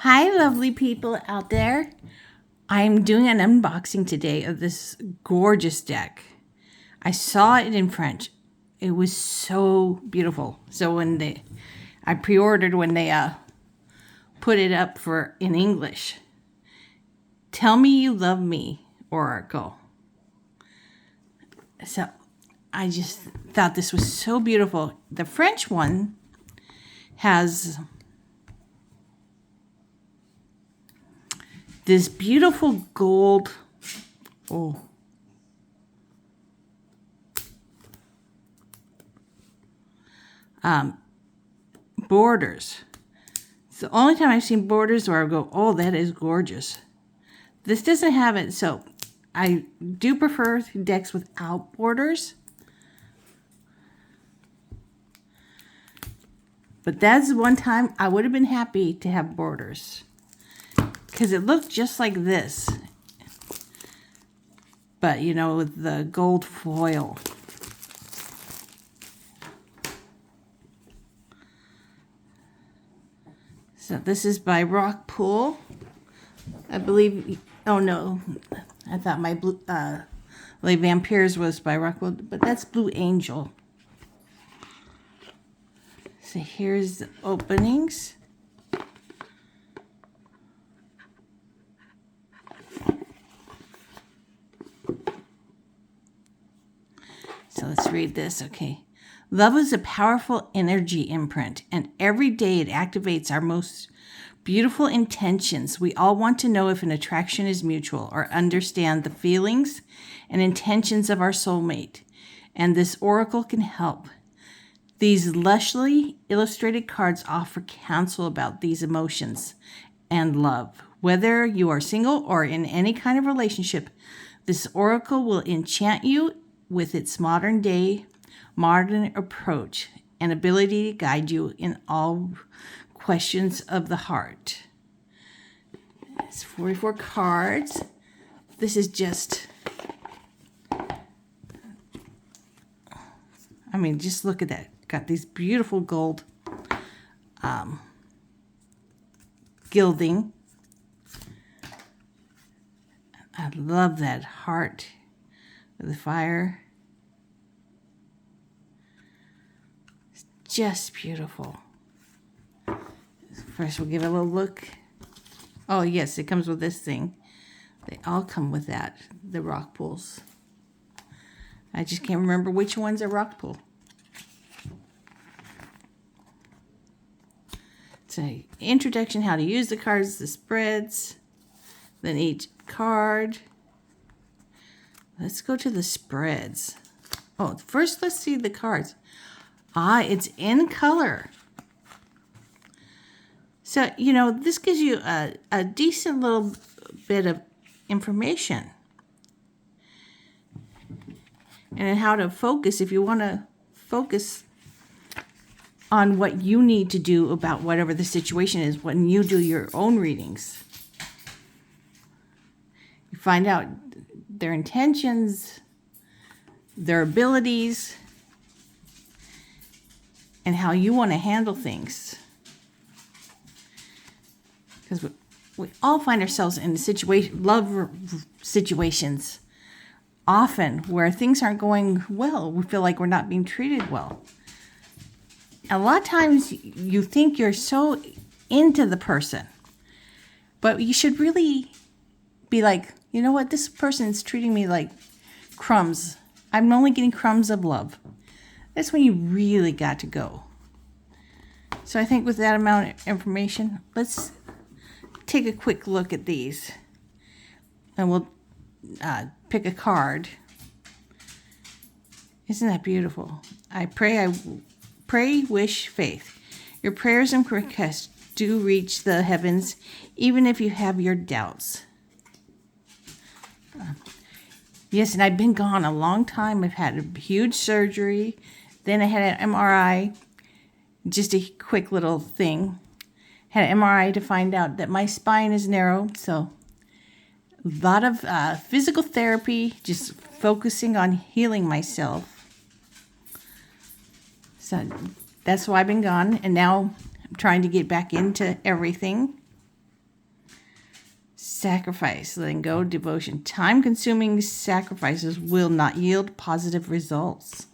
Hi, lovely people out there. I'm doing an unboxing today of this gorgeous deck. I saw it in French. It was so beautiful. So I pre-ordered when they put it up for in English. Tell Me You Love Me, Oracle. So I just thought this was so beautiful. The French one has this beautiful gold borders. It's the only time I've seen borders where I go, oh, that is gorgeous. This doesn't have it, so I do prefer decks without borders. But that's one time I would have been happy to have borders, because it looked just like this, but with the gold foil. So this is by Rockpool, I believe. Oh no, I thought my blue Les Vampires was by Rockpool, but that's Blue Angel. So here's the openings. So let's read this, okay. Love is a powerful energy imprint, and every day it activates our most beautiful intentions. We all want to know if an attraction is mutual or understand the feelings and intentions of our soulmate, and this oracle can help. These lushly illustrated cards offer counsel about these emotions and love. Whether you are single or in any kind of relationship, this oracle will enchant you with its modern approach and ability to guide you in all questions of the heart. It's 44 cards. This is just, just look at that. Got these beautiful gold gilding. I love that heart with the fire. It's just beautiful. First, we'll give it a little look. Oh, yes, it comes with this thing. They all come with that, the rock pools. I just can't remember which ones are rock pool. It's an introduction, how to use the cards, the spreads, then each card. Let's go to the spreads. Oh, first let's see the cards. It's in color. So, this gives you a decent little bit of information. And how to focus, if you want to focus on what you need to do about whatever the situation is when you do your own readings. You find out their intentions, their abilities, and how you want to handle things. Because we all find ourselves in love situations often where things aren't going well. We feel like we're not being treated well. A lot of times you think you're so into the person, but you should really be like, you know what, this person is treating me like crumbs. I'm only getting crumbs of love. That's when you really got to go. So I think with that amount of information, let's take a quick look at these. And we'll pick a card. Isn't that beautiful? I pray, wish, faith. Your prayers and requests do reach the heavens, even if you have your doubts. Yes, and I've been gone a long time. I've had a huge surgery. Then I had an MRI. Just a quick little thing. Had an MRI to find out that my spine is narrow. So a lot of physical therapy, just focusing on healing myself. So that's why I've been gone. And now I'm trying to get back into everything. Sacrifice, letting go, devotion. Time-consuming sacrifices will not yield positive results.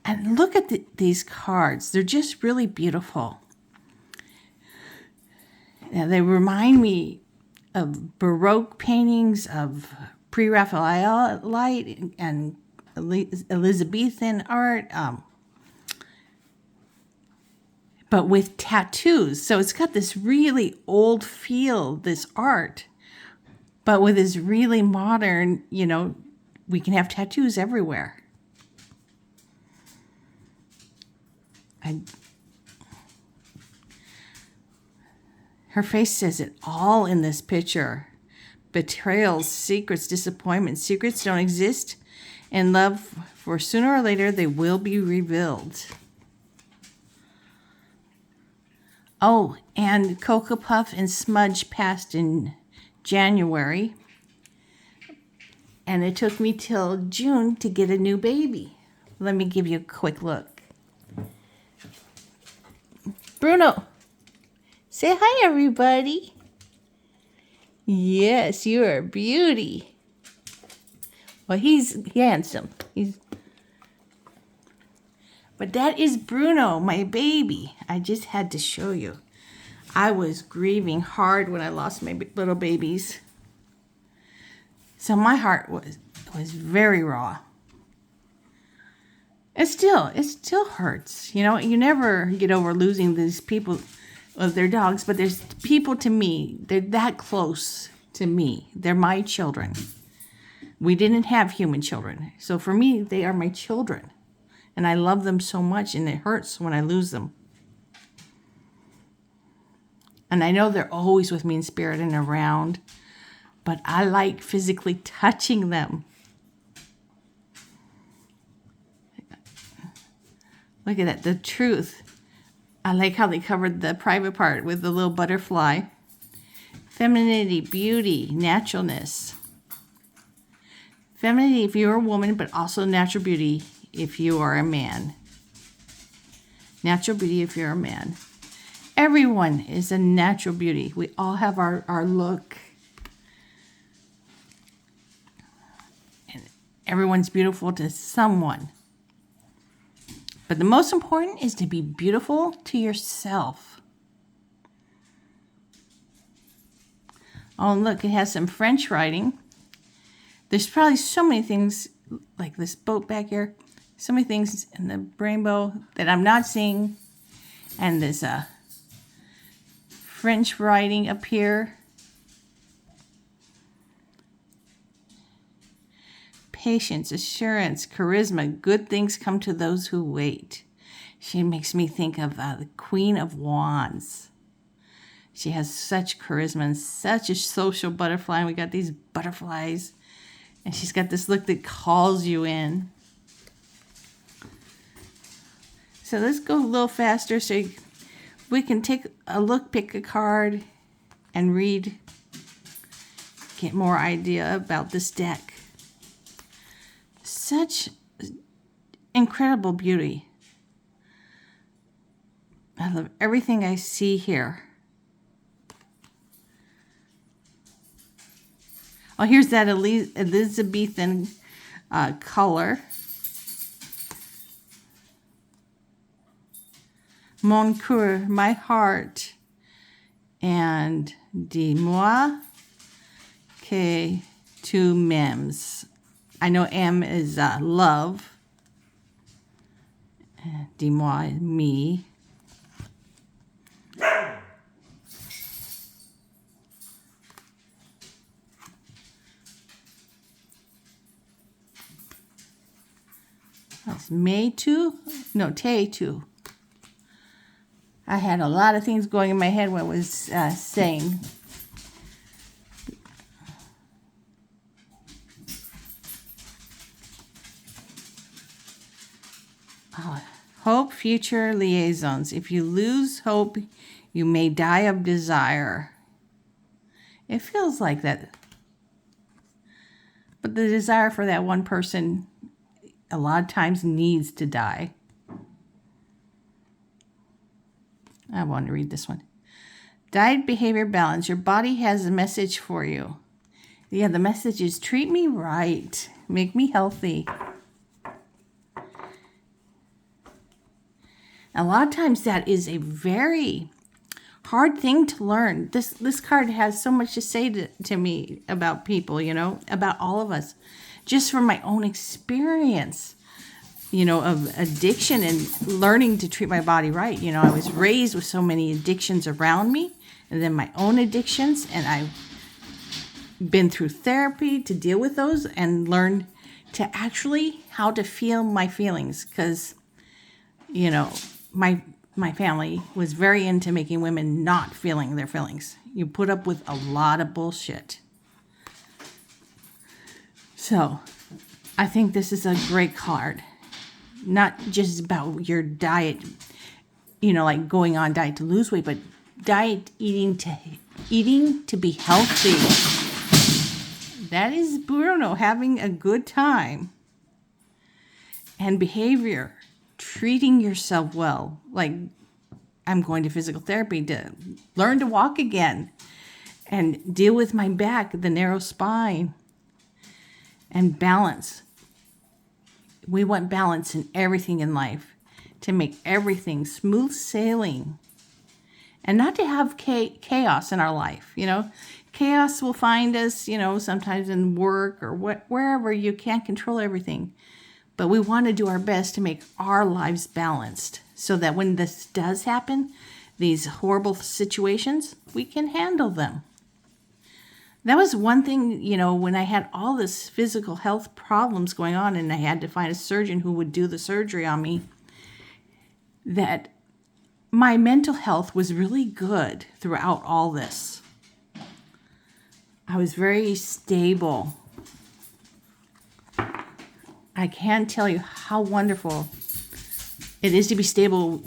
And look at these cards. They're just really beautiful. Now, they remind me of Baroque paintings, of Pre-Raphaelite and Elizabethan art, but with tattoos. So it's got this really old feel, this art, but with this really modern, we can have tattoos everywhere. Her face says it all in this picture. Betrayals, secrets, disappointments. Secrets don't exist in love, for sooner or later they will be revealed. Oh, and Cocoa Puff and Smudge passed in January. And it took me till June to get a new baby. Let me give you a quick look. Bruno, say hi, everybody. Yes, you are a beauty. Well, he's handsome. But that is Bruno, my baby. I just had to show you. I was grieving hard when I lost my little babies. So my heart was very raw. It still hurts. You never get over losing these people of their dogs, but there's people to me. They're that close to me. They're my children. We didn't have human children. So for me, they are my children. And I love them so much, and it hurts when I lose them. And I know they're always with me in spirit and around, but I like physically touching them. Look at that, the truth. I like how they covered the private part with the little butterfly. Femininity, beauty, naturalness. Femininity if you're a woman, but also natural beauty if you are a man. Natural beauty if you're a man. Everyone is a natural beauty. We all have our look. And everyone's beautiful to someone. But the most important is to be beautiful to yourself. Oh, look, it has some French writing. There's probably so many things, like this boat back here. So many things in the rainbow that I'm not seeing. And there's French writing up here. Patience, assurance, charisma, good things come to those who wait. She makes me think of the Queen of Wands. She has such charisma and such a social butterfly. And we got these butterflies. And she's got this look that calls you in. So let's go a little faster so we can take a look, pick a card, and read. Get more idea about this deck. Such incredible beauty. I love everything I see here. Oh, here's that Elizabethan color. Mon cœur, my heart. And dis-moi que tu m'aimes. I know M is love. Dis-moi, me. That's me too? No, te too. I had a lot of things going in my head when I was saying. Oh, hope, future liaisons. If you lose hope, you may die of desire. It feels like that. But the desire for that one person a lot of times needs to die. I want to read this one. Diet behavior balance. Your body has a message for you. Yeah, the message is treat me right. Make me healthy. A lot of times that is a very hard thing to learn. This card has so much to say to me about people, about all of us. Just from my own experience, of addiction and learning to treat my body right. I was raised with so many addictions around me, and then my own addictions, and I've been through therapy to deal with those and learned to actually how to feel my feelings, because my family was very into making women not feeling their feelings. You put up with a lot of bullshit. So I think this is a great card. Not just about your diet, like going on diet to lose weight, but eating to be healthy. That is Bruno having a good time. And behavior, treating yourself well. Like, I'm going to physical therapy to learn to walk again and deal with my back, the narrow spine, and balance. We want balance in everything in life, to make everything smooth sailing, and not to have chaos in our life. Chaos will find us, sometimes in work or wherever. You can't control everything. But we want to do our best to make our lives balanced so that when this does happen, these horrible situations, we can handle them. That was one thing, when I had all this physical health problems going on and I had to find a surgeon who would do the surgery on me, that my mental health was really good throughout all this. I was very stable. I can't tell you how wonderful it is to be stable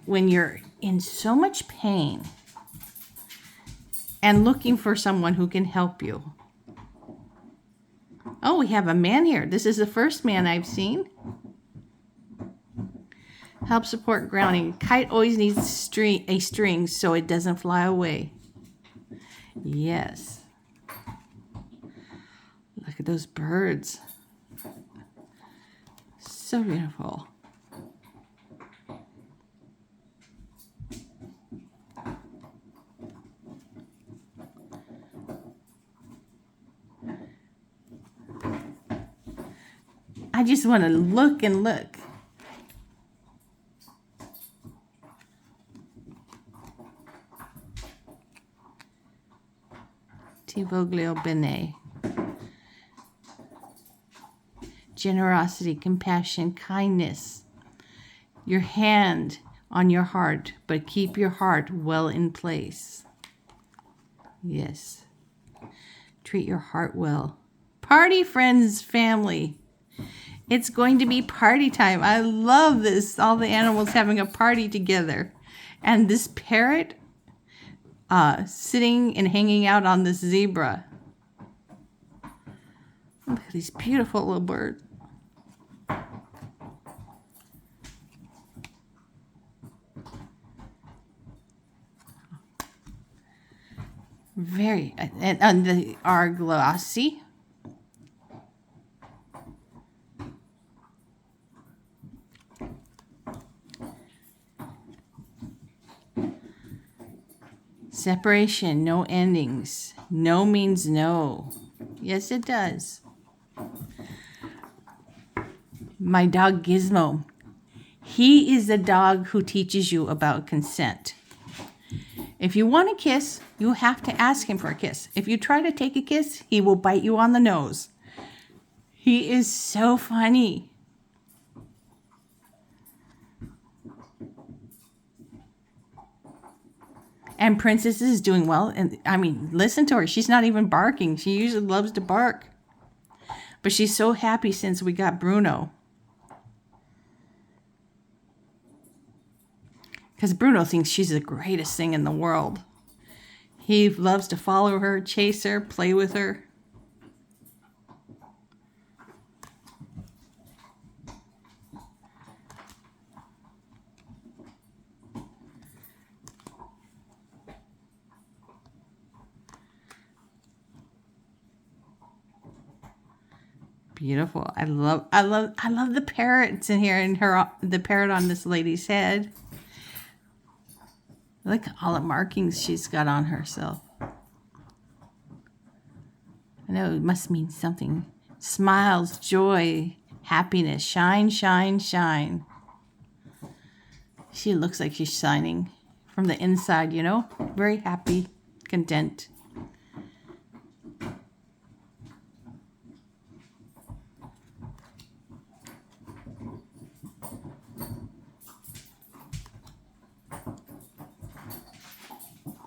when you're in so much pain and looking for someone who can help you. Oh, we have a man here. This is the first man I've seen. Help support grounding. Kite always needs a string so it doesn't fly away. Yes. Look at those birds. So beautiful. I just want to look and look. Tivoglio bene. Generosity, compassion, kindness. Your hand on your heart, but keep your heart well in place. Yes. Treat your heart well. Party, friends, family. It's going to be party time. I love this. All the animals having a party together. And this parrot sitting and hanging out on this zebra. Look at these beautiful little birds. Very, and they are glossy. Separation, no endings. No means no. Yes, it does. My dog Gizmo. He is the dog who teaches you about consent. If you want a kiss, you have to ask him for a kiss. If you try to take a kiss, he will bite you on the nose. He is so funny. And Princess is doing well. And I mean, listen to her. She's not even barking. She usually loves to bark. But she's so happy since we got Bruno. Because Bruno thinks she's the greatest thing in the world. He loves to follow her, chase her, play with her. Beautiful. I love the parrots in here and the parrot on this lady's head. Look at all the markings she's got on herself. I know it must mean something. Smiles, joy, happiness, shine, shine, shine. She looks like she's shining from the inside, you know? Very happy, content.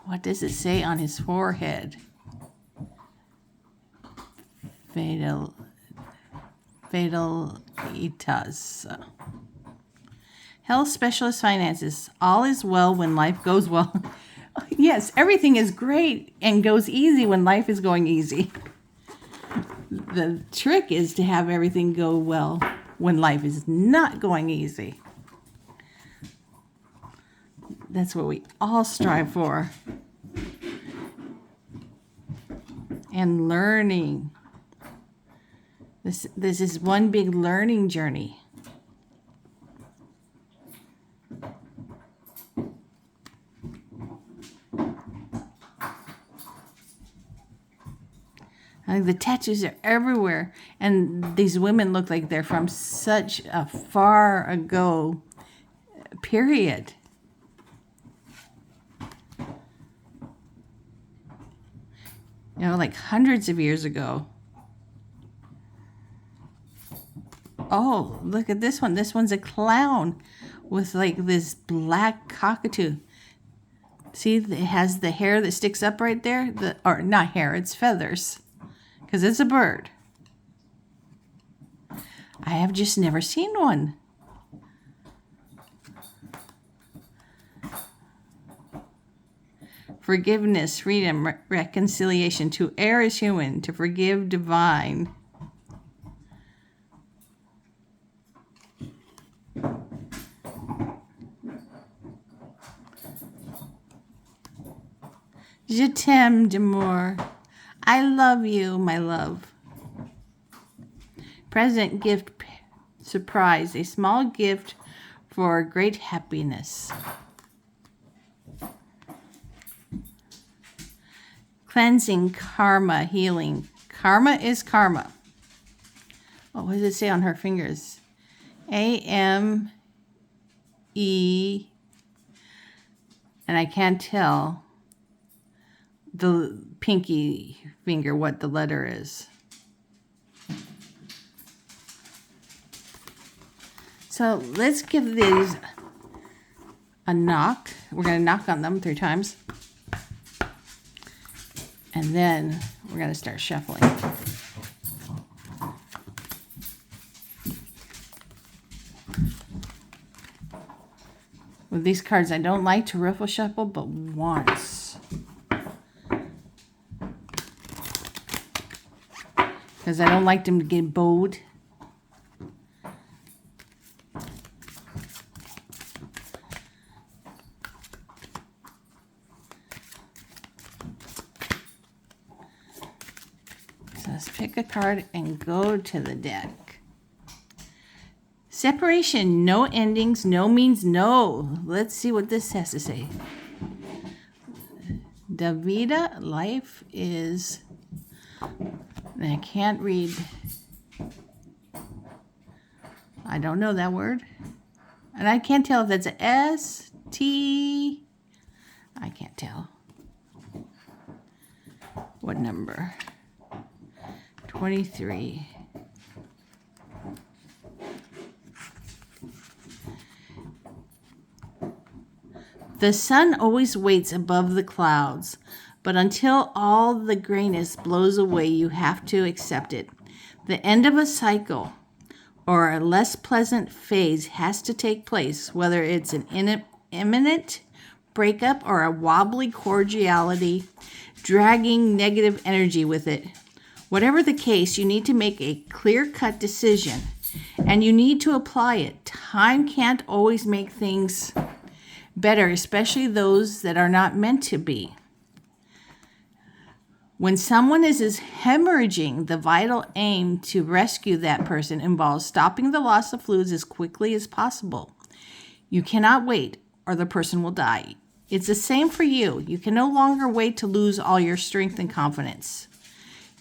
What does it say on his forehead? Fatalitas. Health specialist finances. All is well when life goes well. Yes, everything is great and goes easy when life is going easy. The trick is to have everything go well when life is not going easy. That's what we all strive for. And learning. This is one big learning journey. The tattoos are everywhere, and these women look like they're from such a far ago period. You know, like hundreds of years ago. Oh, look at this one. This one's a clown with like this black cockatoo. See, it has the hair that sticks up right there. Or not hair, it's feathers. Because it's a bird. I have just never seen one. Forgiveness, freedom, reconciliation. To err is human, to forgive divine. Je t'aime d'amour. I love you, my love. Present, gift, surprise. A small gift for great happiness. Cleansing, karma, healing. Karma is karma. Oh, what does it say on her fingers? A-M-E. And I can't tell the pinky finger what the letter is. So let's give these a knock. We're going to knock on them 3 times. And then we're going to start shuffling. With these cards, I don't like to riffle shuffle, but once. Because I don't like them to get bowed. So let's pick a card and go to the deck. Separation, no endings, no means no. Let's see what this has to say. Davida, life is... I can't read. I don't know that word. And I can't tell if that's a S, T. I can't tell. What number? 23. The sun always waits above the clouds, but until all the grayness blows away, you have to accept it. The end of a cycle or a less pleasant phase has to take place, whether it's an imminent breakup or a wobbly cordiality, dragging negative energy with it. Whatever the case, you need to make a clear-cut decision, and you need to apply it. Time can't always make things better, especially those that are not meant to be. When someone is hemorrhaging, the vital aim to rescue that person involves stopping the loss of fluids as quickly as possible. You cannot wait, or the person will die. It's the same for you. You can no longer wait to lose all your strength and confidence.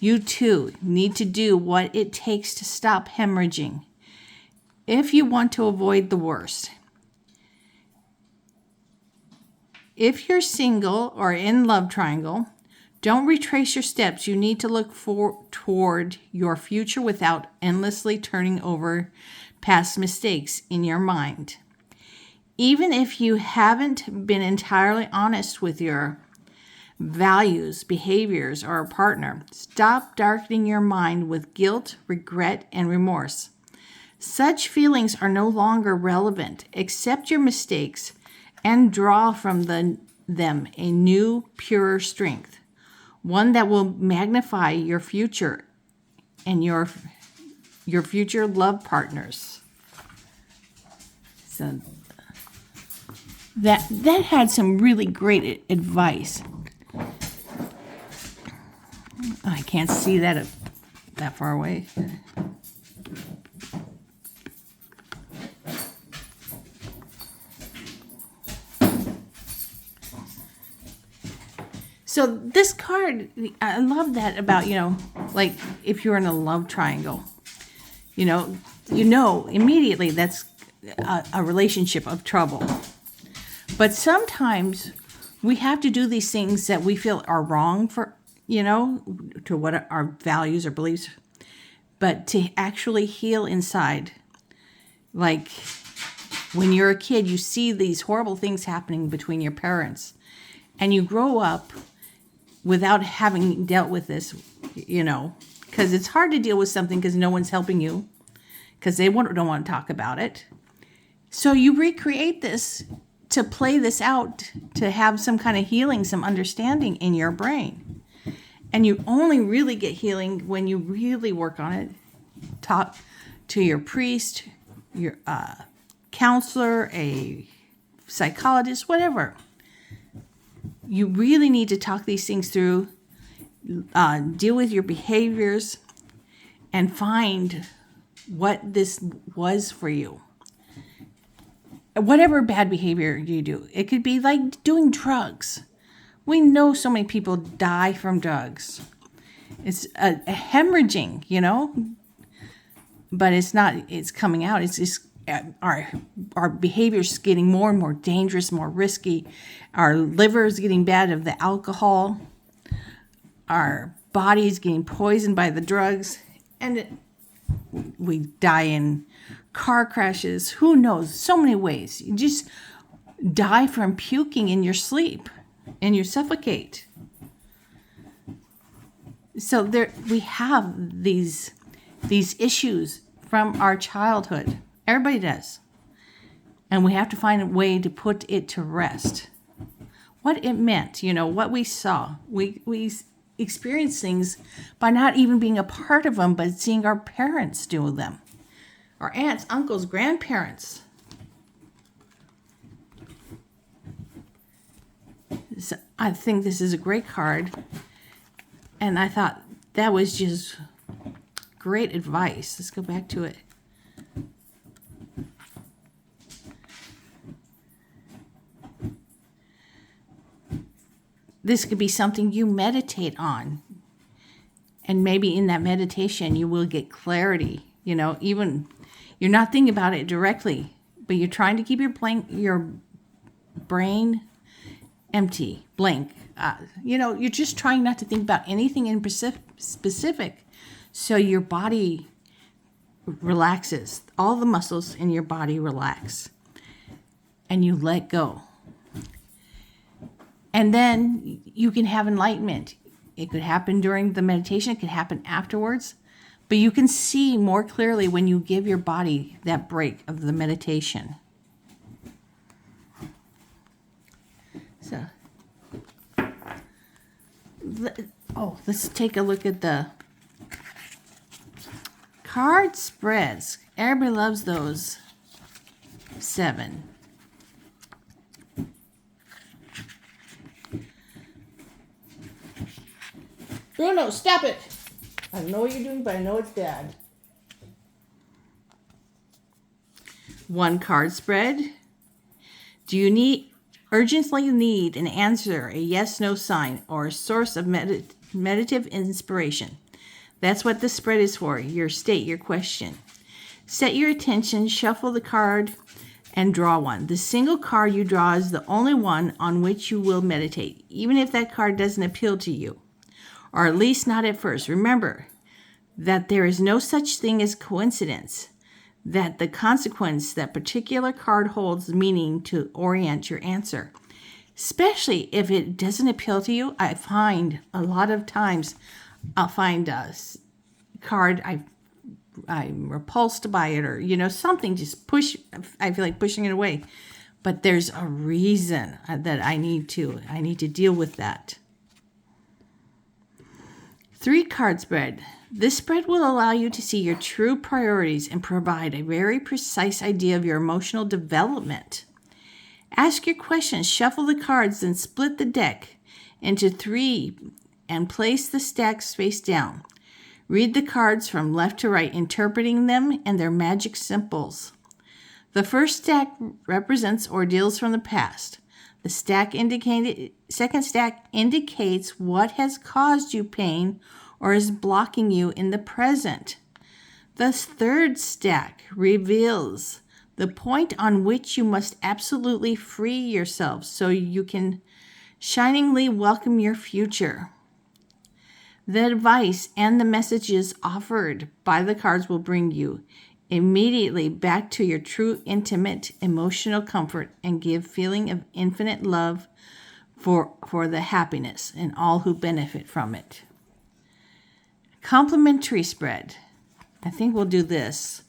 You too need to do what it takes to stop hemorrhaging if you want to avoid the worst. If you're single or in love triangle, don't retrace your steps. You need to look toward your future without endlessly turning over past mistakes in your mind. Even if you haven't been entirely honest with your values, behaviors, or a partner, stop darkening your mind with guilt, regret, and remorse. Such feelings are no longer relevant. Accept your mistakes and draw from them a new, purer strength, one that will magnify your future and your future love partners. So that had some really great advice. I can't see that far away. So this card, I love that about, like if you're in a love triangle, you know immediately that's a relationship of trouble. But sometimes we have to do these things that we feel are wrong for, to what our values or beliefs, but to actually heal inside. Like when you're a kid, you see these horrible things happening between your parents, and you grow up without having dealt with this, because it's hard to deal with something because no one's helping you, because they don't want to talk about it. So you recreate this to play this out, to have some kind of healing, some understanding in your brain. And you only really get healing when you really work on it. Talk to your priest, your counselor, a psychologist, whatever. You really need to talk these things through, deal with your behaviors, and find what this was for you. Whatever bad behavior you do. It could be like doing drugs. We know so many people die from drugs. It's a hemorrhaging, but it's not, it's coming out. It's just our behavior's getting more and more dangerous, more risky. Our liver is getting bad of the alcohol. Our body's getting poisoned by the drugs. And we die in car crashes. Who knows? So many ways. You just die from puking in your sleep and you suffocate. So we have these issues from our childhood. Everybody does. And we have to find a way to put it to rest. What it meant, what we saw. We experience things by not even being a part of them, but seeing our parents do them. Our aunts, uncles, grandparents. So I think this is a great card. And I thought that was just great advice. Let's go back to it. This could be something you meditate on. And maybe in that meditation, you will get clarity. Even you're not thinking about it directly, but you're trying to keep your brain empty, blank. You're just trying not to think about anything in specific. So your body relaxes. All the muscles in your body relax. And you let go. And then you can have enlightenment. It could happen during the meditation. It could happen afterwards. But you can see more clearly when you give your body that break of the meditation. So, let's take a look at the card spreads. Everybody loves those. 7. Bruno, stop it. I don't know what you're doing, but I know it's bad. 1 card spread. Do you urgently need an answer, a yes/no sign, or a source of meditative inspiration? That's what the spread is for. State your question. Set your attention, shuffle the card, and draw one. The single card you draw is the only one on which you will meditate, even if that card doesn't appeal to you, or at least not at first. Remember that there is no such thing as coincidence, that the consequence that particular card holds meaning to orient your answer. Especially if it doesn't appeal to you, I find a lot of times I'll find a card I'm repulsed by it, or something just I feel like pushing it away. But there's a reason that I need to deal with that. 3 card spread. This spread will allow you to see your true priorities and provide a very precise idea of your emotional development. Ask your questions, shuffle the cards, then split the deck into 3 and place the stacks face down. Read the cards from left to right, interpreting them and their magic symbols. The first stack represents ordeals from the past. The second stack indicates what has caused you pain or is blocking you in the present. The third stack reveals the point on which you must absolutely free yourself so you can shiningly welcome your future. The advice and the messages offered by the cards will bring you immediately back to your true intimate emotional comfort and give feeling of infinite love for the happiness and all who benefit from it. Complementary spread. I think we'll do this,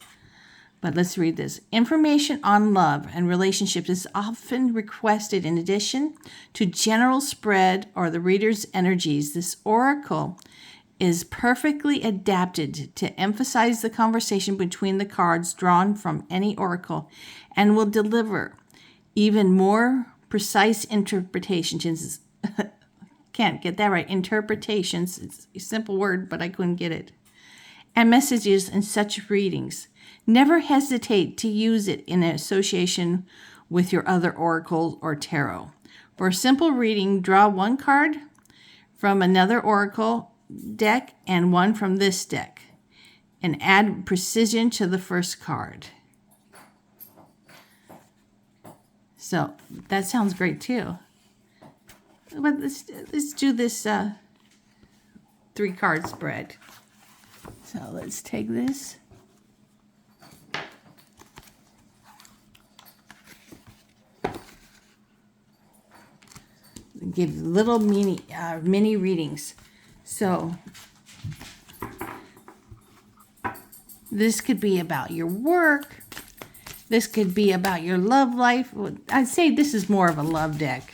but let's read this. Information on love and relationships is often requested in addition to general spread or the reader's energies. This oracle is perfectly adapted to emphasize the conversation between the cards drawn from any oracle and will deliver even more precise interpretations. Can't get that right. Interpretations. It's a simple word, but I couldn't get it. And messages in such readings. Never hesitate to use it in association with your other oracles or tarot. For a simple reading, draw 1 card from another oracle deck and 1 from this deck, and add precision to the first card. So that sounds great too. But let's do this 3 card spread. So let's take this. Give little mini readings. So this could be about your work. This could be about your love life. I'd say this is more of a love deck.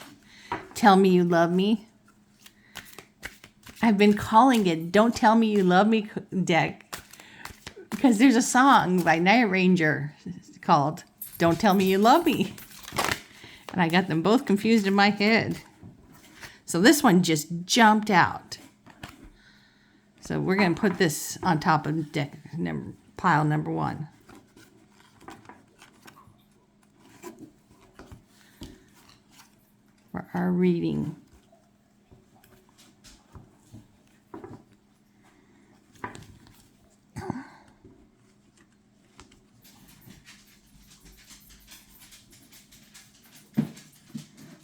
Tell me you love me. I've been calling it Don't Tell Me You Love Me deck because there's a song by Night Ranger called Don't Tell Me You Love Me. And I got them both confused in my head. So this one just jumped out. So we're going to put this on top of pile number 1. For our reading.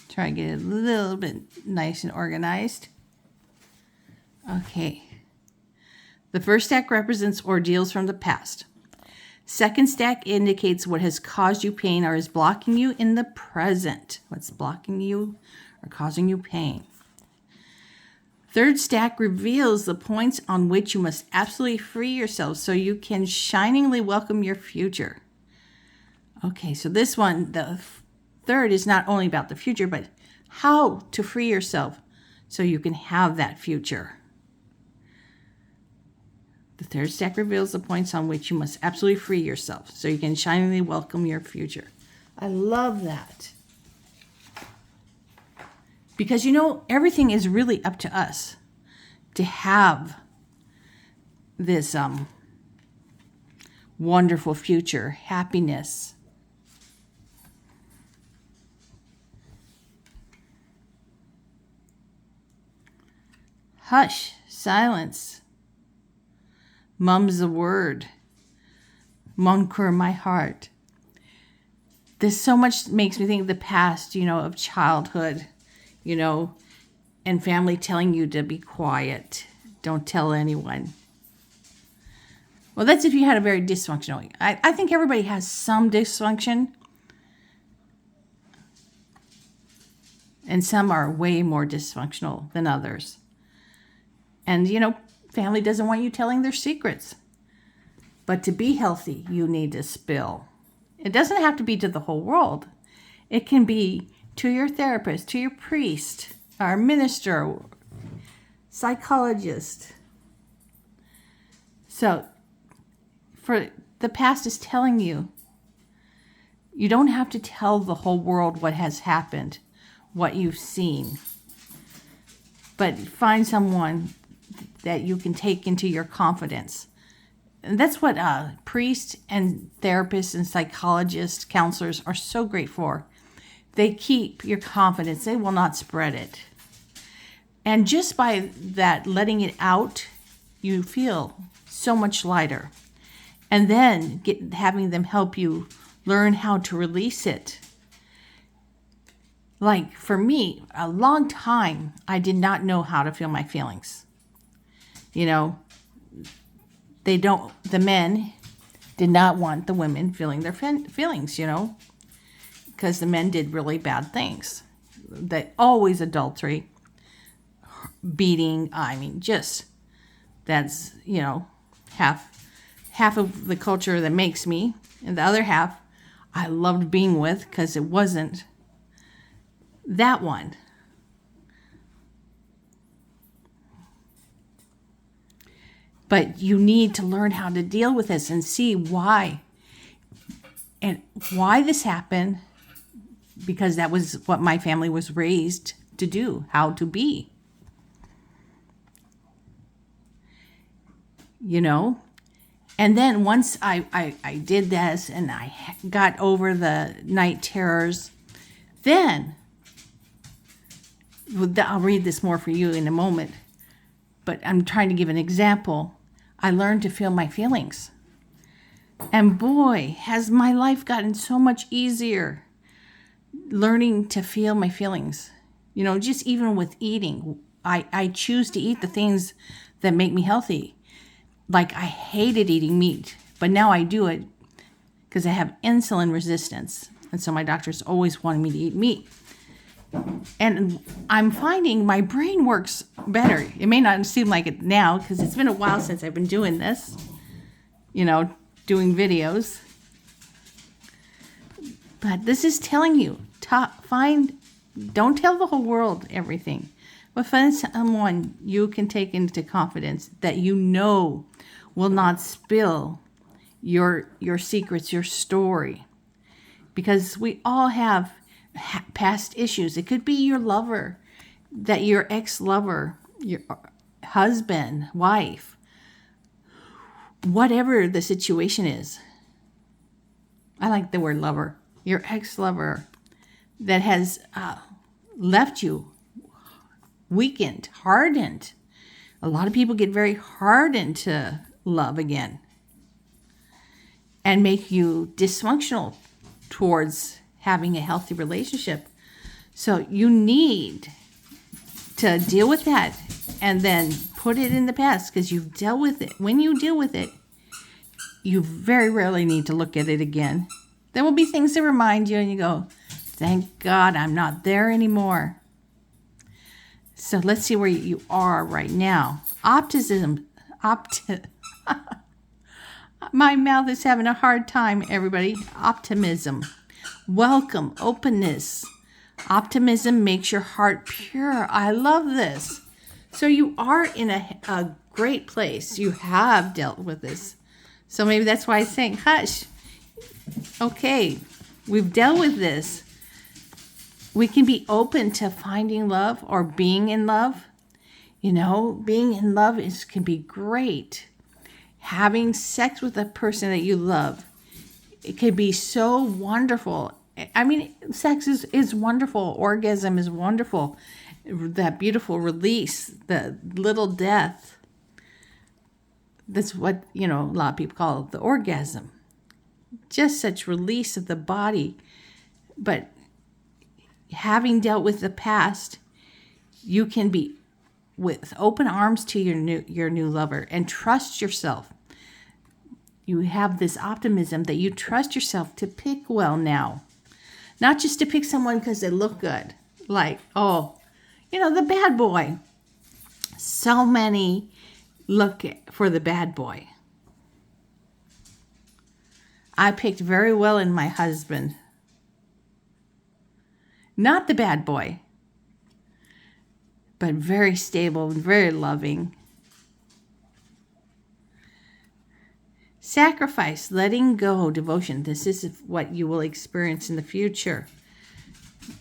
Try to get it a little bit nice and organized. Okay. The first stack represents ordeals from the past. Second stack indicates what has caused you pain or is blocking you in the present. What's blocking you or causing you pain. Third stack reveals the points on which you must absolutely free yourself so you can shiningly welcome your future. Okay, so this one, the third, is not only about the future, but how to free yourself so you can have that future. The third stack reveals the points on which you must absolutely free yourself so you can shiningly welcome your future. I love that. Because everything is really up to us to have this wonderful future, happiness. Hush, silence. Mum's the word. Moncur my heart. This so much makes me think of the past, of childhood, and family telling you to be quiet. Don't tell anyone. Well, that's if you had a very dysfunctional. I think everybody has some dysfunction. And some are way more dysfunctional than others. And, family doesn't want you telling their secrets. But to be healthy, you need to spill. It doesn't have to be to the whole world. It can be to your therapist, to your priest, our minister, psychologist. So, for the past is telling you, you don't have to tell the whole world what has happened, what you've seen. But find someone that you can take into your confidence. And that's what priests and therapists and psychologists, counselors are so great for. They keep your confidence. They will not spread it. And just by that, letting it out, you feel so much lighter. And then having them help you learn how to release it. Like for me, a long time, I did not know how to feel my feelings. The men did not want the women feeling their feelings, because the men did really bad things. Always adultery, beating. That's, half of the culture that makes me, and the other half I loved being with because it wasn't that one. But you need to learn how to deal with this and see why. And why this happened, because that was what my family was raised to do, how to be. And then once I did this and I got over the night terrors, then, I'll read this more for you in a moment, but I'm trying to give an example. I learned to feel my feelings. And boy, has my life gotten so much easier learning to feel my feelings. Just even with eating, I choose to eat the things that make me healthy. Like I hated eating meat, but now I do it because I have insulin resistance. And so my doctor's always wanting me to eat meat. And I'm finding my brain works better. It may not seem like it now because it's been a while since I've been doing this, doing videos. But this is telling you, don't tell the whole world everything, but find someone you can take into confidence that will not spill your secrets, your story. Because we all have past issues. It could be your lover, that your ex-lover, your husband, wife, whatever the situation is. I like the word lover. Your ex-lover that has left you weakened, hardened. A lot of people get very hardened to love again and make you dysfunctional towards having a healthy relationship. So you need to deal with that and then put it in the past because you've dealt with it. When you deal with it, you very rarely need to look at it again. There will be things that remind you and you go, thank God I'm not there anymore. So let's see where you are right now. My mouth is having a hard time, everybody. Optimism. Welcome. Openness. Optimism makes your heart pure. I love this. So you are in a great place. You have dealt with this. So maybe that's why I'm saying, hush. Okay, we've dealt with this. We can be open to finding love or being in love. Being in love can be great. Having sex with a person that you love, it can be so wonderful. I mean, sex is wonderful. Orgasm is wonderful. That beautiful release, the little death. That's what, a lot of people call the orgasm. Just such release of the body. But having dealt with the past, you can be with open arms to your new lover and trust yourself. You have this optimism that you trust yourself to pick well now. Not just to pick someone because they look good. Like, the bad boy. So many look for the bad boy. I picked very well in my husband. Not the bad boy, but very stable and very loving. Sacrifice, letting go, devotion. This is what you will experience in the future.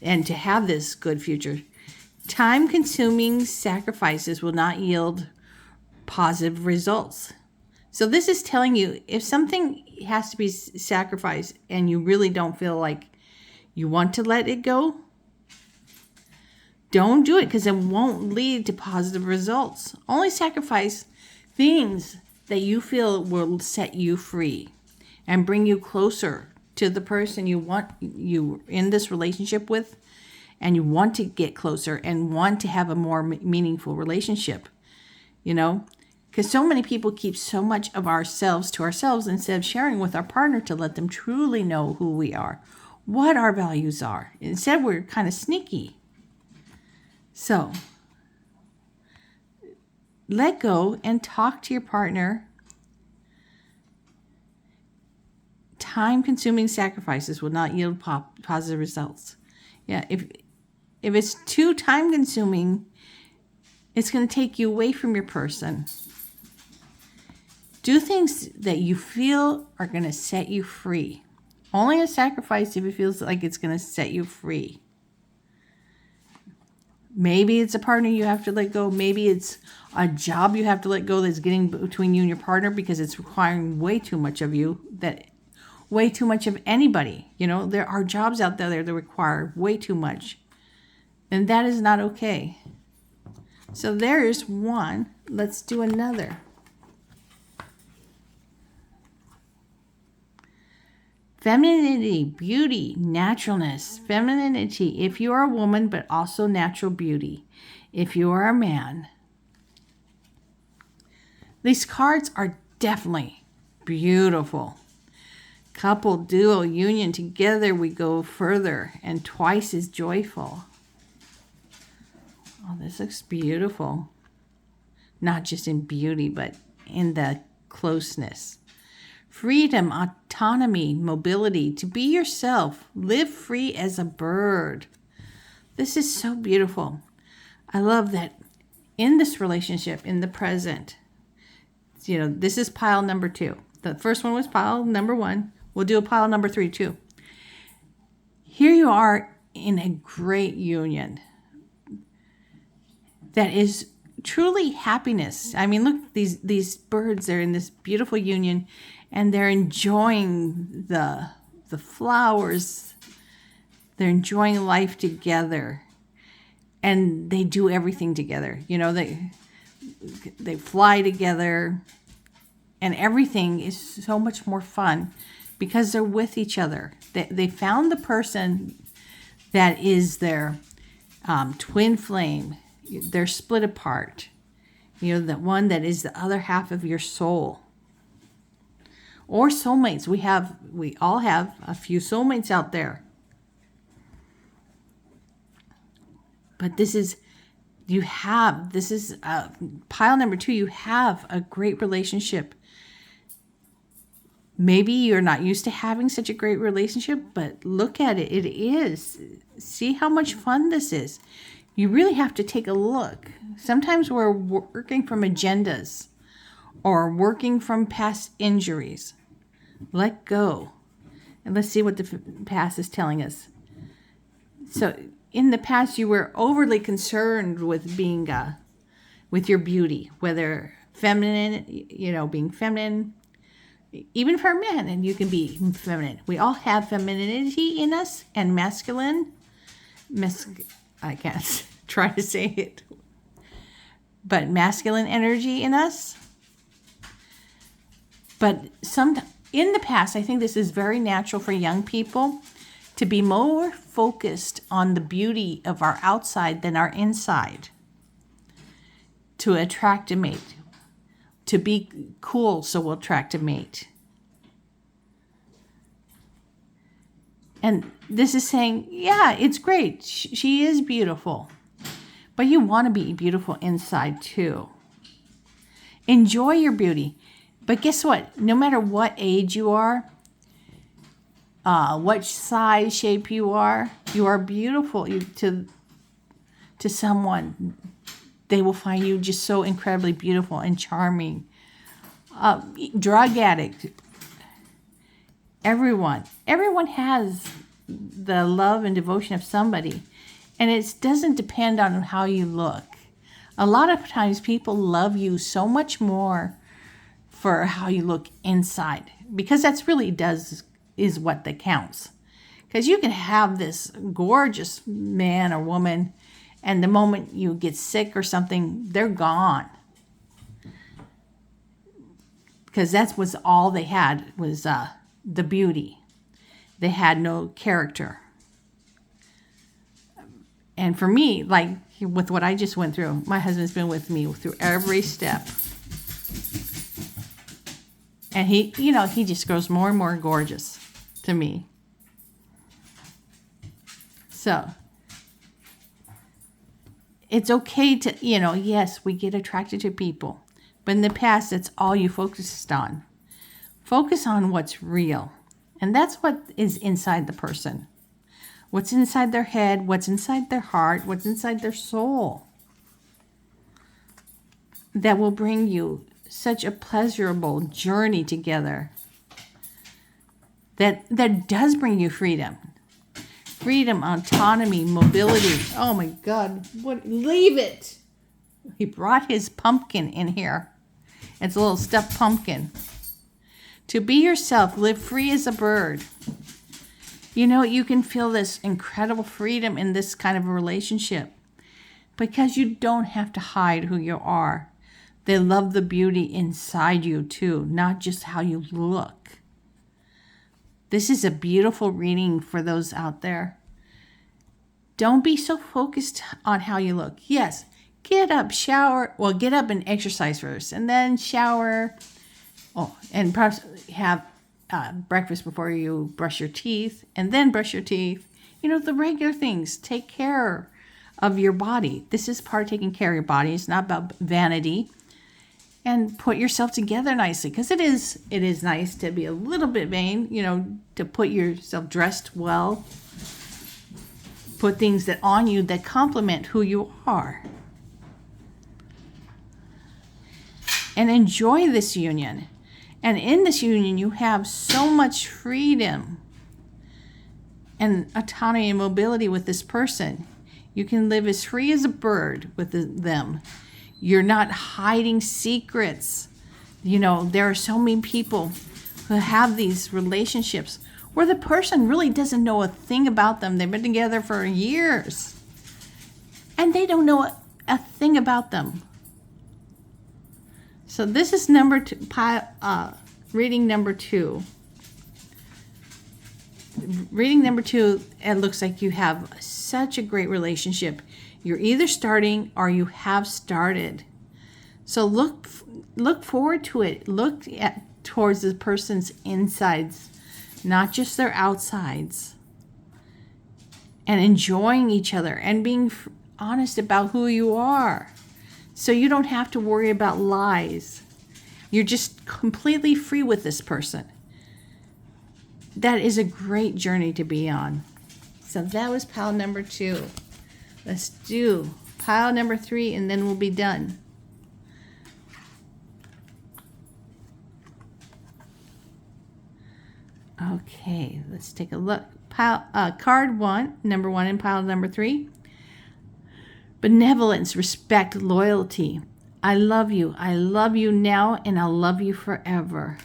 And to have this good future. Time-consuming sacrifices will not yield positive results. So this is telling you, if something has to be sacrificed and you really don't feel like you want to let it go, don't do it, because it won't lead to positive results. Only sacrifice things that you feel will set you free and bring you closer to the person you in this relationship with, and you want to get closer and want to have a more meaningful relationship, because so many people keep so much of ourselves to ourselves instead of sharing with our partner to let them truly know who we are, what our values are. Instead, we're kind of sneaky. So, let go and talk to your partner. Time-consuming sacrifices will not yield positive results. Yeah, if it's too time-consuming, it's going to take you away from your person. Do things that you feel are going to set you free. Only a sacrifice if it feels like it's going to set you free. Maybe it's a partner you have to let go. Maybe it's a job you have to let go that's getting between you and your partner because it's requiring way too much of you, way too much of anybody. There are jobs out there that require way too much. And that is not okay. So there's one. Let's do another. Femininity, beauty, naturalness. Femininity, if you are a woman, but also natural beauty. If you are a man. These cards are definitely beautiful. Couple, duo, union, together we go further and twice as joyful. Oh, this looks beautiful. Not just in beauty, but in the closeness. Freedom, autonomy, mobility, to be yourself, live free as a bird. This is so beautiful. I love that in this relationship, in the present, this is pile number 2. The first one was pile number 1. We'll do a pile number 3 too. Here you are in a great union that is truly happiness. I mean, look, these birds, they're in this beautiful union and they're enjoying the flowers. They're enjoying life together. And they do everything together. They fly together. And everything is so much more fun because they're with each other. They found the person that is their twin flame. They're split apart. The one that is the other half of your soul. Or soulmates. We all have a few soulmates out there. But this is pile number 2. You have a great relationship. Maybe you're not used to having such a great relationship, but look at it. It is. See how much fun this is. You really have to take a look. Sometimes we're working from agendas or working from past injuries. Let go. And let's see what the past is telling us. So in the past, you were overly concerned with being with your beauty, whether feminine, being feminine, even for men, and you can be feminine. We all have femininity in us and masculine. I can't try to say it, but masculine energy in us. But in the past, I think this is very natural for young people to be more focused on the beauty of our outside than our inside, to attract a mate, to be cool so we'll attract a mate. And this is saying, yeah, it's great. She is beautiful. But you want to be beautiful inside too. Enjoy your beauty. But guess what? No matter what age you are, what size, shape you are beautiful. To someone, they will find you just so incredibly beautiful and charming. Drug addict. Everyone has the love and devotion of somebody. And it doesn't depend on how you look. A lot of times people love you so much more for how you look inside, because that's really is what that counts. Because you can have this gorgeous man or woman, and the moment you get sick or something, they're gone. Because that was all they had was the beauty. They had no character. And for me, like with what I just went through, my husband's been with me through every step. And he just grows more and more gorgeous to me. So it's okay to, yes, we get attracted to people. But in the past, that's all you focused on. Focus on what's real. And that's what is inside the person. What's inside their head, what's inside their heart, what's inside their soul. That will bring you such a pleasurable journey together. That does bring you freedom. Freedom, autonomy, mobility. Oh my God, leave it. He brought his pumpkin in here. It's a little stuffed pumpkin. To be yourself, live free as a bird. You can feel this incredible freedom in this kind of a relationship because you don't have to hide who you are. They love the beauty inside you too, not just how you look. This is a beautiful reading for those out there. Don't be so focused on how you look. Yes, get up, shower. Well, get up and exercise first, and then shower. Oh, and perhaps have breakfast before you brush your teeth, and then brush your teeth. The regular things. Take care of your body. This is part of taking care of your body. It's not about vanity. And put yourself together nicely, because it is nice to be a little bit vain, to put yourself dressed well. Put things that on you that complement who you are. And enjoy this union. And in this union, you have so much freedom and autonomy and mobility with this person. You can live as free as a bird with them. You're not hiding secrets. There are so many people who have these relationships where the person really doesn't know a thing about them. They've been together for years. And they don't know a thing about them. So this is reading number 2. Reading number 2, it looks like you have such a great relationship. You're either starting or you have started. So look forward to it. Look towards the person's insides, not just their outsides. And enjoying each other and being honest about who you are. So you don't have to worry about lies. You're just completely free with this person. That is a great journey to be on. So that was pile number 2. Let's do pile number 3 and then we'll be done. Okay, let's take a look. Card 1, number 1 in pile number 3. Benevolence, respect, loyalty. I love you. I love you now, and I'll love you forever.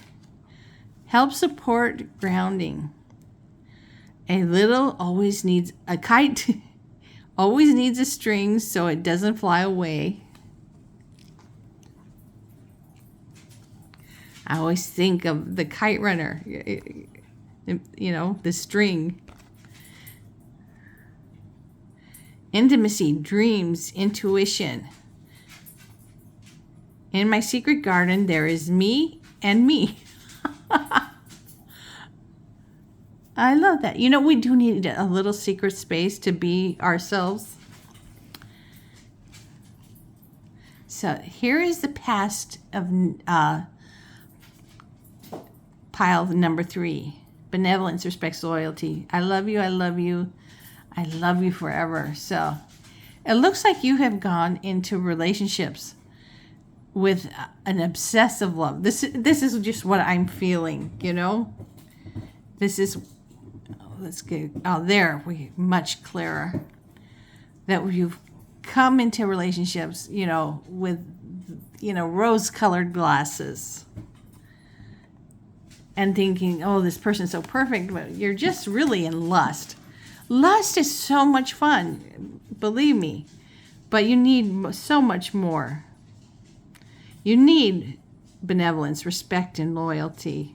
Help support grounding. A little always needs a kite. Always needs a string so it doesn't fly away. I always think of the kite runner, the string. Intimacy, dreams, intuition. In my secret garden, there is me and me. I love that. We do need a little secret space to be ourselves. So here is the past of pile number 3. Benevolence, respect, loyalty. I love you. I love you. I love you forever. So it looks like you have gone into relationships with an obsessive love. This is just what I'm feeling, This is, let's get, there, we much clearer. That you've come into relationships, with, rose-colored glasses. And thinking, oh, this person's so perfect, but you're just really in lust. Lust is so much fun, believe me, but you need so much more. You need benevolence, respect, and loyalty.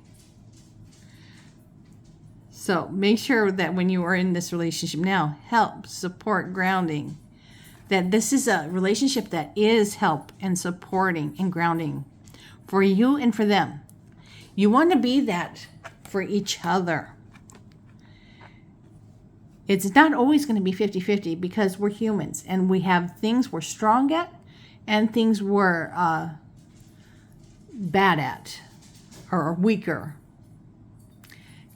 So make sure that when you are in this relationship now, help, support, grounding, that this is a relationship that is help and supporting and grounding for you and for them. You want to be that for each other. It's not always going to be 50-50 because we're humans and we have things we're strong at and things we're bad at or weaker.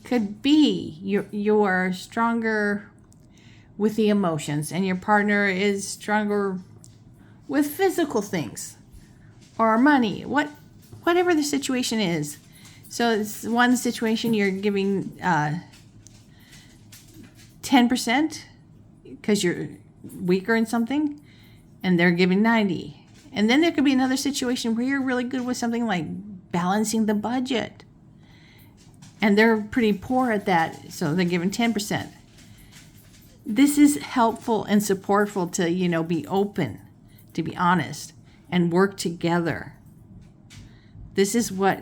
Could be you're stronger with the emotions and your partner is stronger with physical things or money, whatever the situation is. So it's one situation you're giving 10% because you're weaker in something, and they're giving 90. And then there could be another situation where you're really good with something like balancing the budget, and they're pretty poor at that, so they're giving 10%. This is helpful and supportful to, be open, to be honest, and work together. This is what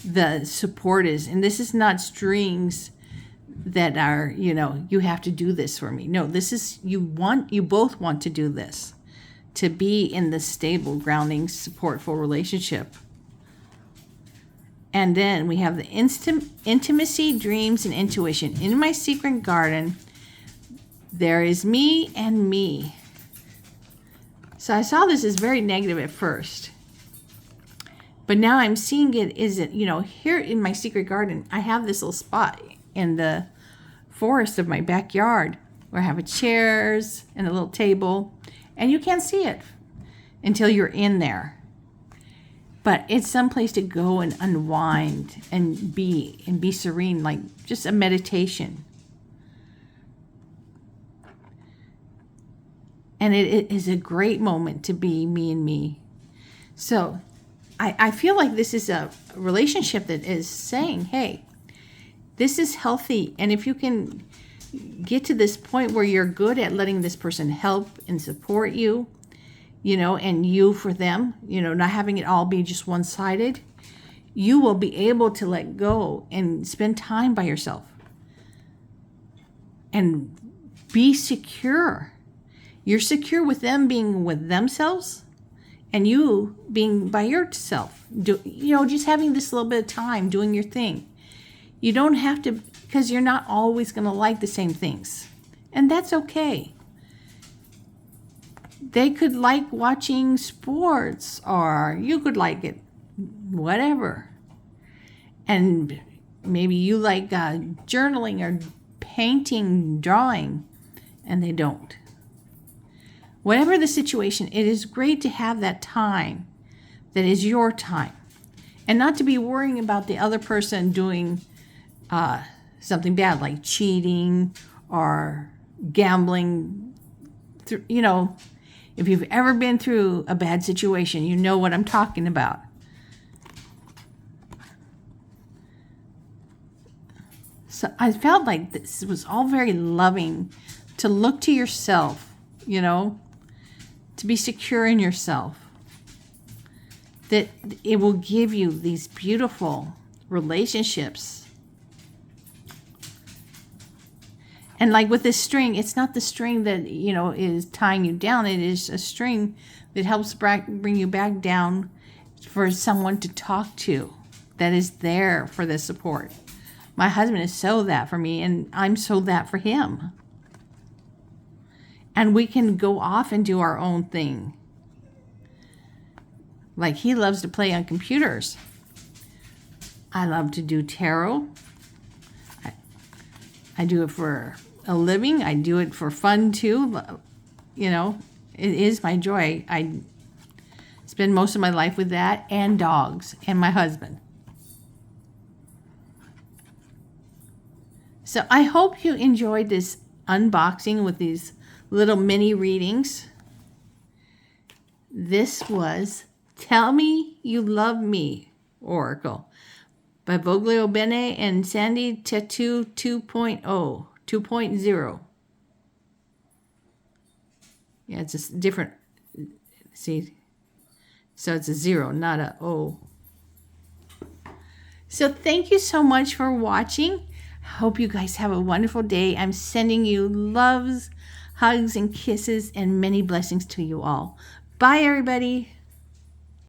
the support is. And this is not strings that are, you have to do this for me. No, this is, you both want to do this, to be in the stable, grounding, supportful relationship. And then we have the intimacy, dreams, and intuition. In my secret garden, there is me and me. So I saw this as very negative at first. But now I'm seeing it isn't, here in my secret garden, I have this little spot in the forest of my backyard where I have chairs and a little table, and you can't see it until you're in there. But it's someplace to go and unwind and be serene, like just a meditation. And it is a great moment to be me and me. So I feel like this is a relationship that is saying, hey, this is healthy. And if you can get to this point where you're good at letting this person help and support you, and you for them, not having it all be just one-sided, you will be able to let go and spend time by yourself and be secure. You're secure with them being with themselves and you being by yourself. Just having this little bit of time doing your thing. You don't have to, because you're not always going to like the same things. And that's okay. They could like watching sports, or you could like it, whatever. And maybe you like journaling or painting, drawing, and they don't. Whatever the situation, it is great to have that time that is your time, and not to be worrying about the other person doing something bad like cheating or gambling. If you've ever been through a bad situation, you know what I'm talking about. So I felt like this was all very loving, to look to yourself, to be secure in yourself. That it will give you these beautiful relationships. And like with this string, it's not the string that, is tying you down. It is a string that helps bring you back down for someone to talk to that is there for the support. My husband is so that for me, and I'm so that for him. And we can go off and do our own thing. Like he loves to play on computers. I love to do tarot. I do it for a living. I do it for fun too. It is my joy. I spend most of my life with that and dogs and my husband. So I hope you enjoyed this unboxing with these little mini readings. This was Tell Me You Love Me, Oracle, by Voglio Bene and Sandy Tattoo 2.0. Yeah, it's a different, see, so it's a 0, not a O. So thank you so much for watching. I hope you guys have a wonderful day. I'm sending you loves, hugs, and kisses, and many blessings to you all. Bye, everybody.